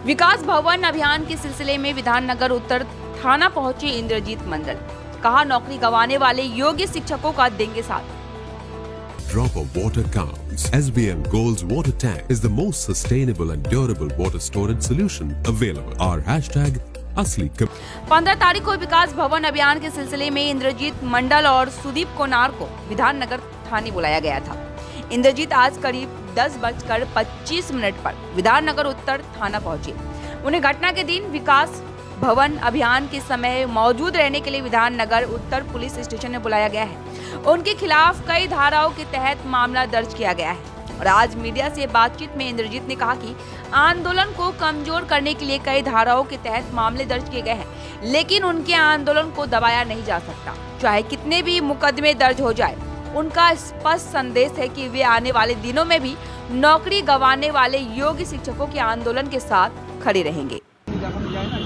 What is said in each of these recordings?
विकास भवन अभियान के सिलसिले में विधाननगर उत्तर थाना पहुंचे इंद्रजीत मंडल। कहा, नौकरी गंवाने वाले योग्य शिक्षकों का देंगे साथ। Drop of water counts. SBM Gold's water tank is the most sustainable and durable water storage solution available. Our hashtag असली 15 तारीख को विकास भवन अभियान के सिलसिले में इंद्रजीत मंडल और सुदीप कोनार को विधाननगर थाने बुलाया गया था। इंद्रजीत आज करीब 10:25 पर विधाननगर उत्तर थाना पहुंचे। उन्हें घटना के दिन विकास भवन अभियान के समय मौजूद रहने के लिए विधाननगर उत्तर पुलिस स्टेशन में बुलाया गया है। उनके खिलाफ कई धाराओं के तहत मामला दर्ज किया गया है। और आज मीडिया से बातचीत में इंद्रजीत ने कहा कि आंदोलन को कमजोर करने के लिए कई धाराओं के तहत मामले दर्ज किए गए हैं, लेकिन उनके आंदोलन को दबाया नहीं जा सकता। चाहे कितने भी मुकदमे दर्ज हो जाए, उनका स्पष्ट संदेश है कि वे आने वाले दिनों में भी नौकरी गंवाने वाले योग्य शिक्षकों के आंदोलन के साथ खड़े रहेंगे।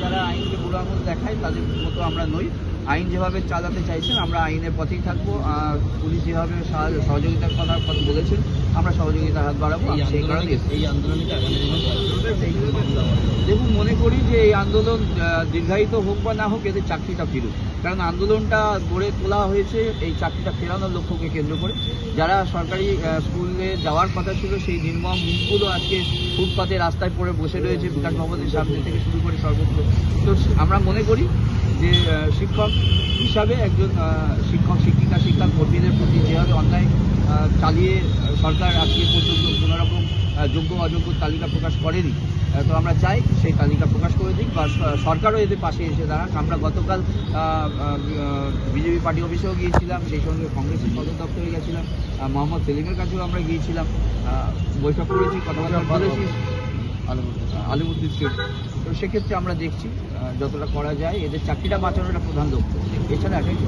যারা আইনকে বুড়ো আঙুল দেখায় তাদের মতো আমরা নই। আইন যেভাবে চালাতে চাইছেন আমরা আইনের পথেই থাকবো। পুলিশ যেভাবে সহযোগিতার কথা বলেছেন আমরা সহযোগিতার হাত বাড়াবো। সেই কারণে এই আন্দোলনটা দেখুন, মনে করি যে এই আন্দোলন দীর্ঘায়িত হোক বা না হোক, এদের চাকরিটা ফিরুক। কারণ আন্দোলনটা গড়ে তোলা হয়েছে এই চাকরিটা ফেরানোর লক্ষ্যকে কেন্দ্র করে। যারা সরকারি স্কুলে যাওয়ার কথা ছিল সেই নির্মম মুখগুলো আজকে ফুটপাতে রাস্তায় পড়ে বসে রয়েছে, বিকাশ ভবনের সামনে থেকে শুরু করে সর্বত্র। তো আমরা মনে করি যে শিক্ষক হিসাবে একজন শিক্ষক শিক্ষিকা শিক্ষা কর্মীদের প্রতি যেভাবে অন্যায় চালিয়ে সরকার আজকে পর্যন্ত কোনোরকম যোগ্য অযোগ্য তালিকা প্রকাশ করেনি, তো আমরা চাই সেই তালিকা প্রকাশ করে দিক বা সরকারও এদের পাশে এসে দাঁড়াক। আমরা গতকাল বিজেপি পার্টি অফিসেও গিয়েছিলাম, সেই সঙ্গে কংগ্রেসের সদর দপ্তরে গেছিলাম, মোহাম্মদ সেলিমের কাছেও আমরা গিয়েছিলাম, বৈঠক করেছি, কথাবার্তা বলেছি আলিমুদ্দিন শেখ। তো সেক্ষেত্রে আমরা দেখছি যতটা করা যায় এদের চাকরিটা বাঁচানোর একটা প্রধান লক্ষ্য, এছাড়া এটাই